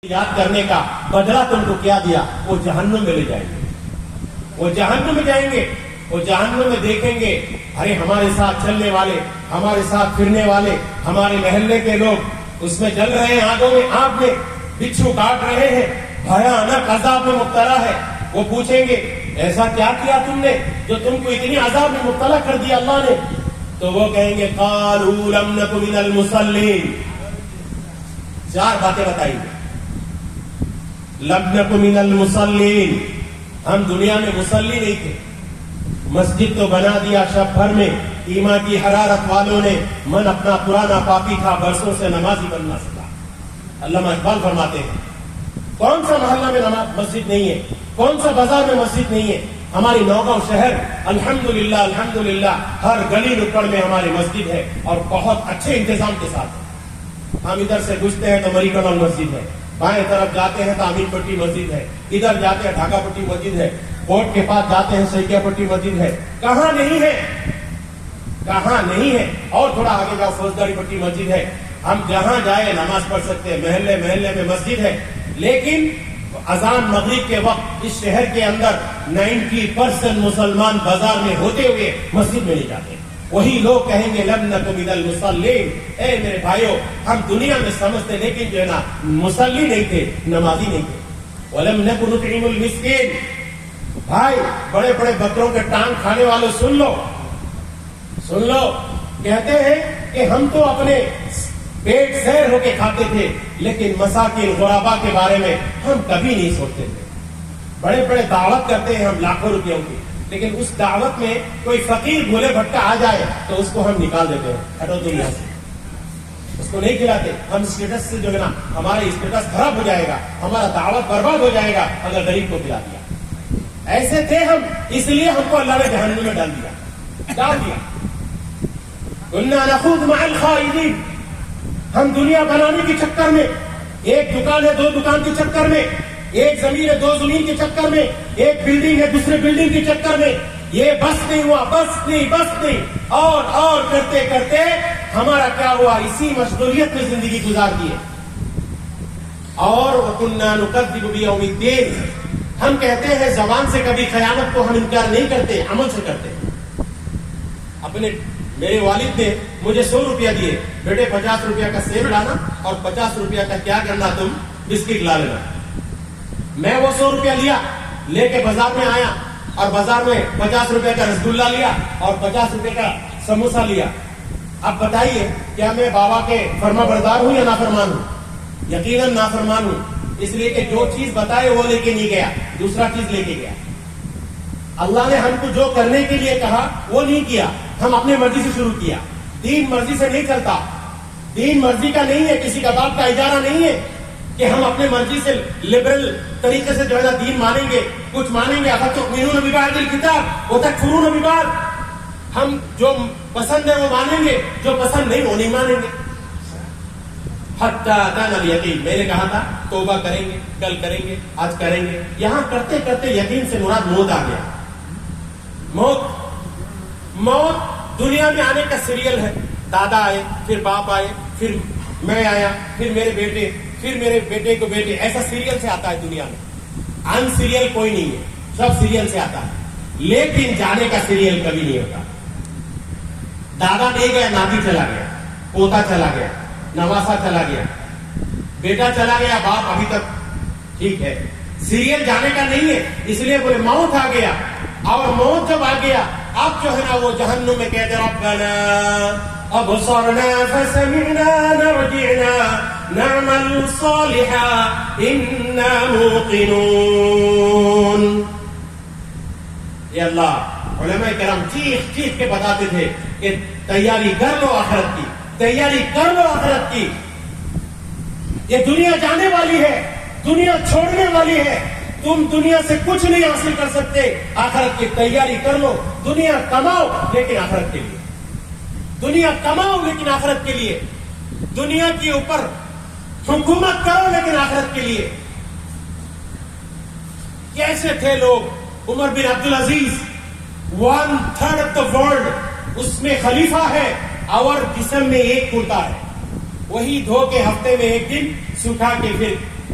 یاد کرنے کا بدلہ تم کو کیا دیا، وہ جہنم میں لے جائیں گے، وہ جہنم میں جائیں گے، وہ جہنم میں دیکھیں گے ارے ہمارے ساتھ چلنے والے، ہمارے ساتھ پھرنے والے، ہمارے محلے کے لوگ اس میں جل رہے ہیں، آگوں میں آگ میں بچھو کاٹ رہے ہیں، بھیانک عذاب میں مبتلا ہے۔ وہ پوچھیں گے ایسا کیا کیا تم نے جو تم کو اتنی عذاب میں مبتلا کر دیا اللہ نے؟ تو وہ کہیں گے قالوا لم نک من المصلین، چار باتیں بتائیں گے۔ لم نک من المصلین، ہم دنیا میں مصلی نہیں تھے، مسجد تو بنا دیا شب بھر میں، ایمان کی حرارت والوں نے، من اپنا پرانا پاپی تھا، برسوں سے نمازی بننا سکا۔ علامہ اقبال فرماتے ہیں کون سا محلہ میں مسجد نہیں ہے، کون سا بازار میں مسجد نہیں ہے؟ ہماری نوگاؤں شہر الحمدللہ الحمدللہ ہر گلی نکڑ میں ہماری مسجد ہے، اور بہت اچھے انتظام کے ساتھ۔ ہم ادھر سے گزرتے ہیں تو مری کمل مسجد ہے، بائیں طرف جاتے ہیں تو امین پٹی مسجد ہے، ادھر جاتے ہیں ڈھاکہ پٹی مسجد ہے، کوٹ کے پاس جاتے ہیں سیکیا پٹی مسجد ہے۔ کہاں نہیں ہے، کہاں نہیں ہے؟ اور تھوڑا آگے جاؤ فوجداری پٹی مسجد ہے۔ ہم جہاں جائے نماز پڑھ سکتے ہیں، محلے محلے میں مسجد ہے، لیکن اذان مغرب کے وقت اس شہر کے اندر 90% مسلمان بازار میں ہوتے ہوئے مسجد میں نہیں جاتے۔ وہی لوگ کہیں گے لم نک من المصلین، اے میرے بھائیو ہم دنیا میں سمجھتے لیکن جو ہے نا مصلی نہیں تھے، نمازی نہیں تھے۔ ولم نک نطعم المسکین، بھائی بڑے بڑے بکروں کے ٹانگ کھانے والوں سن لو، سن لو، کہتے ہیں کہ ہم تو اپنے پیٹ سیر ہو کے کھاتے تھے، لیکن مساکین غربا کے بارے میں ہم کبھی نہیں سوچتے تھے۔ بڑے بڑے دعوت کرتے ہیں ہم لاکھوں روپیوں کی، لیکن اس دعوت میں کوئی فقیر بھولے بھٹکا آ جائے تو اس کو ہم نکال دیتے ہیں، ہٹو دنیا سے، اس کو نہیں کھلاتے۔ ہم اسٹیٹس سے جو ہے نا ہمارا اسٹیٹس خراب ہو جائے گا، ہمارا دعوت برباد ہو جائے گا اگر غریب کو کھلا دیا۔ ایسے تھے ہم، اس لیے ہم کو اللہ نے جہنم میں ڈال دیا۔ كنا نخوض مع الخائضین، ہم دنیا بنانے کے چکر میں، ایک دکان ہے دو دکان کے چکر میں، ایک زمین ہے دو زمین کے چکر میں، ایک بلڈنگ ہے دوسرے بلڈنگ کے چکر میں، یہ بس نہیں ہوا، بس نہیں، اور کرتے کرتے ہمارا کیا ہوا؟ اسی مشغولیت میں زندگی گزار دی ہے۔ اور وَكُنَّا نُكَذِّبُ بِيَوْمِ الدِّينِ، ہم کہتے ہیں زبان سے کبھی خیانت کو ہم انکار نہیں کرتے، عمل سے کرتے ہیں۔ میرے والد نے مجھے 100 روپیہ دیے، بیٹے 50 روپیہ کا سیب لانا اور 50 روپیہ کا کیا کرنا تم بسکٹ لا لینا۔ میں وہ 100 روپیہ لیا، لے کے بازار میں آیا اور بازار میں 50 روپے کا رسگلہ لیا اور 50 روپے کا سموسہ لیا۔ اب بتائیے کیا میں بابا کے فرما بردار ہوں یا نافرمان ہوں؟ یقیناً نافرمان ہوں، اس لیے کہ جو چیز بتائے وہ لے کے نہیں گیا، دوسرا چیز لے کے گیا۔ اللہ نے ہم کو جو کرنے کے لیے کہا وہ نہیں کیا، ہم اپنے مرضی سے شروع کیا۔ دین مرضی سے نہیں چلتا، دین مرضی کا نہیں ہے، کسی کا باپ کا اجارہ نہیں ہے کہ ہم اپنے مرضی سے لبرل طریقے سے جو ہے نا دین مانیں گے، کچھ مانیں گے۔ افتؤمنون ببعض الکتاب وتکفرون ببعض، ہم جو پسند ہے وہ مانیں گے، جو پسند نہیں وہ نہیں مانیں گے۔ حتی اتانا الیقین، میں نے کہا تھا توبہ کریں گے، کل کریں گے، آج کریں گے، یہاں کرتے کرتے یقین سے مراد موت آ گیا۔ موت دنیا میں آنے کا سیریل ہے، دادا آئے، پھر باپ آئے، پھر میں آیا، پھر میرے بیٹے، پھر میرے بیٹے کو بیٹے، ایسا سیریل سے آتا ہے دنیا میں۔ ان سیریل کوئی نہیں ہے، سب سیریل سے آتا ہے، لیکن جانے کا سیریل کبھی نہیں ہوتا۔ دادا نہیں گیا، ناتی چلا گیا، پوتا چلا گیا، نواسا چلا گیا، بیٹا چلا گیا، باپ ابھی تک ٹھیک ہے۔ سیریل جانے کا نہیں ہے، اس لیے بولے موت آ گیا، اور موت جب آ گیا اب جو ہے نا وہ جہنم میں کہتے ربنا ابصرنا فسمعنا نرجعنا نعمل صالحا انا موقنون۔ یہ اللہ علماء کرام چیخ چیخ کے بتاتے تھے کہ تیاری کر لو آخرت کی، تیاری کر لو آخرت کی، یہ دنیا جانے والی ہے، دنیا چھوڑنے والی ہے، تم دنیا سے کچھ نہیں حاصل کر سکتے، آخرت کی تیاری کر لو۔ دنیا کماؤ لیکن آخرت کے لیے، دنیا کماؤ لیکن آخرت کے لیے، دنیا کے اوپر حکومت کرو لیکن آخرت کے لیے۔ کیسے تھے لوگ؟ عمر بن عبدالعزیز 1/3 آف دا ورلڈ، اس میں خلیفہ ہے اور جسم میں ایک کرتا ہے، وہی دھو کے ہفتے میں ایک دن سکھا کے پھر